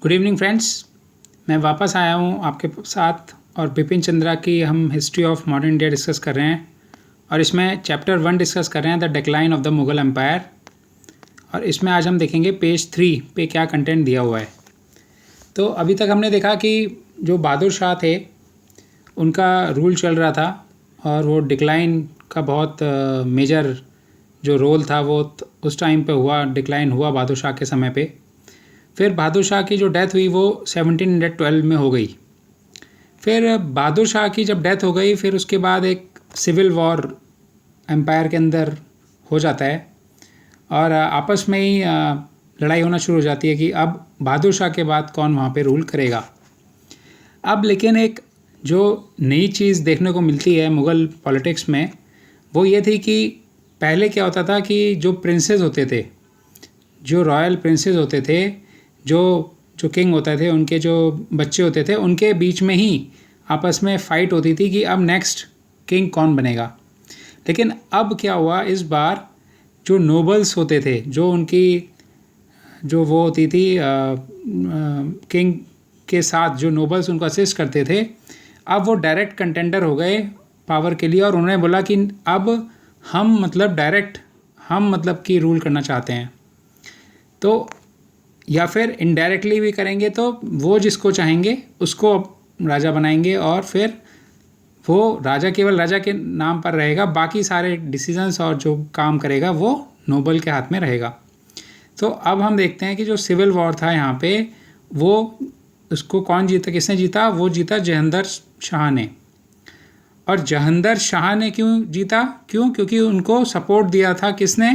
Good evening friends. मैं वापस आया हूँ आपके साथ और बिपिन चंद्रा की हम history of modern India discuss कर रहे हैं और इसमें चैप्टर 1 डिस्कस कर रहे हैं the decline of the Mughal empire. और इसमें आज हम देखेंगे पेज 3 पे क्या कंटेंट दिया हुआ है। तो अभी तक हमने देखा कि जो बहादुर शाह थे उनका रूल चल रहा था और वो डिक्लाइन का बहुत मेजर जो रोल था वो उस टाइम पे हुआ, डिक्लाइन हुआ बहादुर शाह के समय पे। फिर बहादुर शाह की जो डेथ हुई वो 1712 में हो गई। फिर बहादुर शाह की जब डेथ हो गई फिर उसके बाद एक सिविल वॉर एम्पायर के अंदर हो जाता है और आपस में ही लड़ाई होना शुरू हो जाती है कि अब बहादुर शाह के बाद कौन वहाँ पे रूल करेगा। अब लेकिन एक जो नई चीज़ देखने को मिलती है मुग़ल पॉलिटिक्स में वो ये थी कि पहले क्या होता था कि जो प्रिंसेस होते थे, जो रॉयल प्रिंसेस होते थे, जो किंग होते थे, उनके जो बच्चे होते थे उनके बीच में ही आपस में फ़ाइट होती थी कि अब नेक्स्ट किंग कौन बनेगा। लेकिन अब क्या हुआ, इस बार जो नोबल्स होते थे, जो उनकी जो वो होती थी किंग के साथ जो नोबल्स उनको असिस्ट करते थे, अब वो डायरेक्ट कंटेंडर हो गए पावर के लिए और उन्होंने बोला कि अब हम डायरेक्ट हम कि रूल करना चाहते हैं। तो या फिर इनडायरेक्टली भी करेंगे तो वो जिसको चाहेंगे उसको राजा बनाएंगे और फिर वो राजा केवल राजा के नाम पर रहेगा, बाकी सारे डिसीजंस और जो काम करेगा वो नोबल के हाथ में रहेगा। तो अब हम देखते हैं कि जो सिविल वॉर था यहाँ पे वो उसको कौन जीता, किसने जीता? वो जीता जहांगीर शाह ने। और जहांगीर शाह ने क्यों जीता? क्योंकि उनको सपोर्ट दिया था किसने?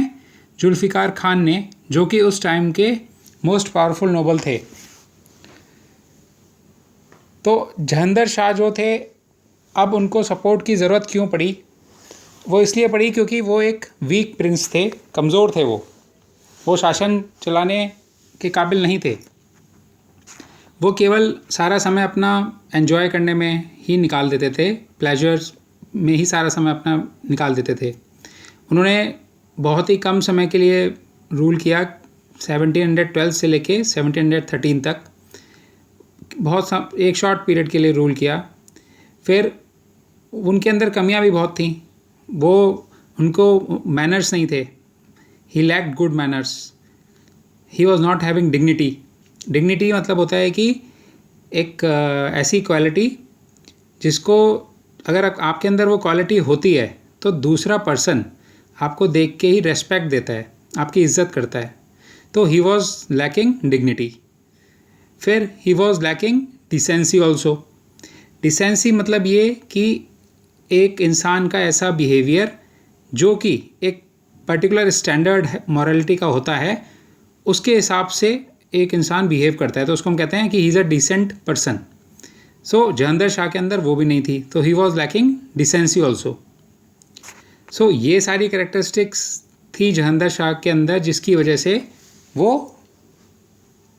जुल्फ़िकार खान ने, जो कि उस टाइम के मोस्ट पावरफुल नोबल थे। तो जहांगीर शाह जो थे, अब उनको सपोर्ट की ज़रूरत क्यों पड़ी? वो इसलिए पड़ी क्योंकि वो एक वीक प्रिंस थे, कमज़ोर थे। वो शासन चलाने के काबिल नहीं थे। वो केवल सारा समय अपना एंजॉय करने में ही निकाल देते थे, प्लेजर्स में ही सारा समय अपना निकाल देते थे। उन्होंने बहुत ही कम समय के लिए रूल किया, 1712 से लेके 1713 तक एक शॉर्ट पीरियड के लिए रूल किया। फिर उनके अंदर कमियां भी बहुत थी। उनको मैनर्स नहीं थे। He lacked good manners. He was not having dignity. Dignity मतलब होता है कि एक ऐसी क्वालिटी जिसको अगर आपके अंदर वो क्वालिटी होती है तो दूसरा पर्सन आपको देख के ही रेस्पेक्ट देता है, आपकी इज्जत करता है। तो ही वॉज लैकिंग डिग्निटी। फिर he was lacking decency also. Decency मतलब ये कि एक इंसान का ऐसा बिहेवियर जो कि एक पर्टिकुलर स्टैंडर्ड मॉरलिटी का होता है, उसके हिसाब से एक इंसान बिहेव करता है, तो उसको हम कहते हैं कि he is a decent person. So Jahangir Shah के अंदर वो भी नहीं थी, तो he was lacking decency also. So ये सारी कैरेक्टरिस्टिक्स थी जहांगीर शाह के अंदर, जिसकी वजह से वो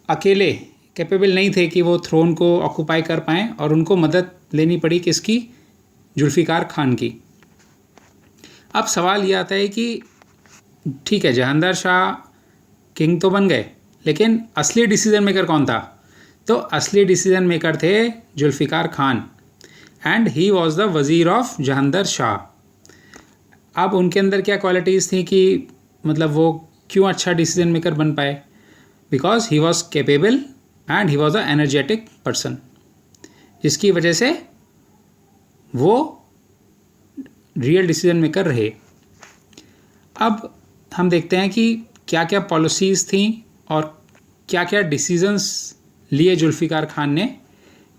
अकेले कैपेबल नहीं थे कि वो थ्रोन को ऑक्यूपाई कर पाएँ और उनको मदद लेनी पड़ी किसकी? जुल्फ़िकार खान की। अब सवाल ये आता है कि ठीक है, जहांगीर शाह किंग तो बन गए, लेकिन असली डिसीजन मेकर कौन था? तो असली डिसीजन मेकर थे Zulfiqar Khan, and he was the वज़ीर ऑफ जहांगीर शाह। अब उनके अंदर क्या क्वालिटीज़ थी कि वो क्यों अच्छा डिसीजन मेकर बन पाए? Because he was capable and he was a energetic person, जिसकी वजह से वो रियल डिसीजन मेकर रहे। अब हम देखते हैं कि क्या क्या पॉलिसीज़ थी और क्या क्या डिसीजंस लिए जुल्फ़िकार खान ने,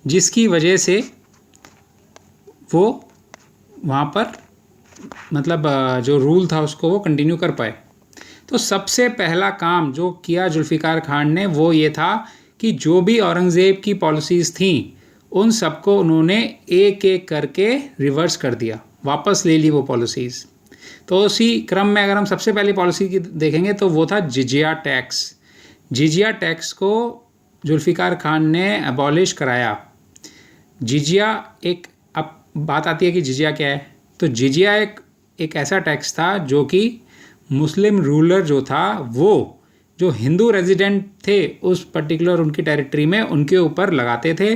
जिसकी वजह से वो वहाँ पर जो रूल था उसको वो कंटिन्यू कर पाए। तो सबसे पहला काम जो किया जुल्फ़िकार खान ने वो ये था कि जो भी औरंगज़ेब की पॉलिसीज़ थीं उन सबको उन्होंने एक एक करके रिवर्स कर दिया, वापस ले ली वो पॉलिसीज़। तो उसी क्रम में अगर हम सबसे पहली पॉलिसी की देखेंगे तो वो था जिजिया टैक्स। जिजिया टैक्स को जुल्फ़िकार खान ने अबॉलिश कराया। जिजिया अब बात आती है कि जिजिया क्या है। तो जिजिया एक ऐसा टैक्स था जो कि मुस्लिम रूलर जो था वो जो हिंदू रेजिडेंट थे उस पर्टिकुलर उनकी टेरिटरी में उनके ऊपर लगाते थे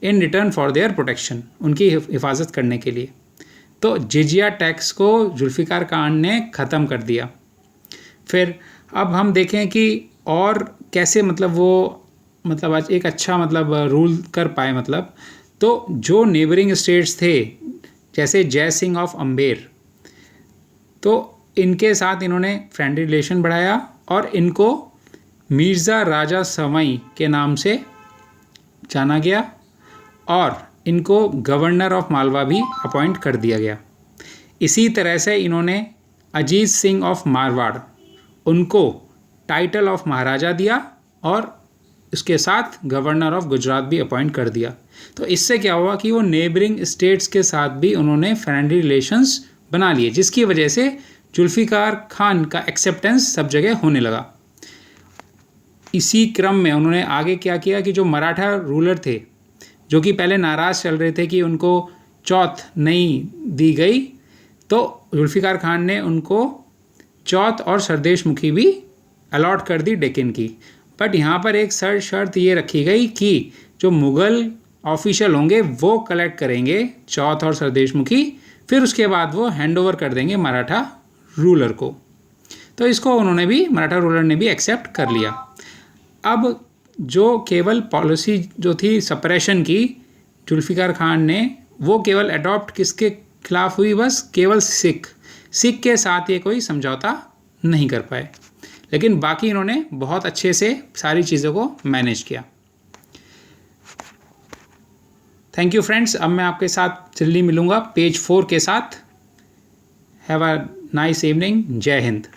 in return for their protection, उनकी हिफाजत करने के लिए। तो जिजिया टैक्स को जुल्फ़िकार खान ने ख़त्म कर दिया। फिर अब हम देखें कि और कैसे मतलब वो मतलब आज एक अच्छा मतलब रूल कर पाए। मतलब तो जो नेबरिंग स्टेट्स थे जैसे जय सिंह ऑफ अम्बेर, तो इनके साथ इन्होंने फ्रेंडली रिलेशन बढ़ाया और इनको मिर्ज़ा राजा सवाई के नाम से जाना गया और इनको गवर्नर ऑफ मालवा भी अपॉइंट कर दिया गया। इसी तरह से इन्होंने अजीत सिंह ऑफ मारवाड़, उनको टाइटल ऑफ महाराजा दिया और इसके साथ गवर्नर ऑफ गुजरात भी अपॉइंट कर दिया। तो इससे क्या हुआ कि वो नेबरिंग स्टेट्स के साथ भी उन्होंने फ्रेंडली रिलेशंस बना लिए, जिसकी वजह से जुल्फ़िकार खान का एक्सेप्टेंस सब जगह होने लगा। इसी क्रम में उन्होंने आगे क्या किया कि जो मराठा रूलर थे जो कि पहले नाराज़ चल रहे थे कि उनको चौथ नहीं दी गई, तो जुल्फ़िकार खान ने उनको चौथ और सरदेश मुखी भी अलॉट कर दी डेक्कन की। बट यहाँ पर एक शर्त ये रखी गई कि जो मुग़ल ऑफिशियल होंगे वो कलेक्ट करेंगे चौथ और सरदेश मुखी, फिर उसके बाद वो हैंड ओवर कर देंगे मराठा रूलर को। तो इसको उन्होंने भी, मराठा रूलर ने भी एक्सेप्ट कर लिया। अब जो केवल पॉलिसी जो थी सप्रेशन की जुल्फ़िकार खान ने, वो केवल अडॉप्ट किसके खिलाफ हुई? बस केवल सिख के साथ ये कोई समझौता नहीं कर पाए, लेकिन बाकी इन्होंने बहुत अच्छे से सारी चीज़ों को मैनेज किया। Thank you friends. अब मैं आपके साथ जल्दी मिलूँगा पेज 4 के साथ। Have a nice evening. जय हिंद।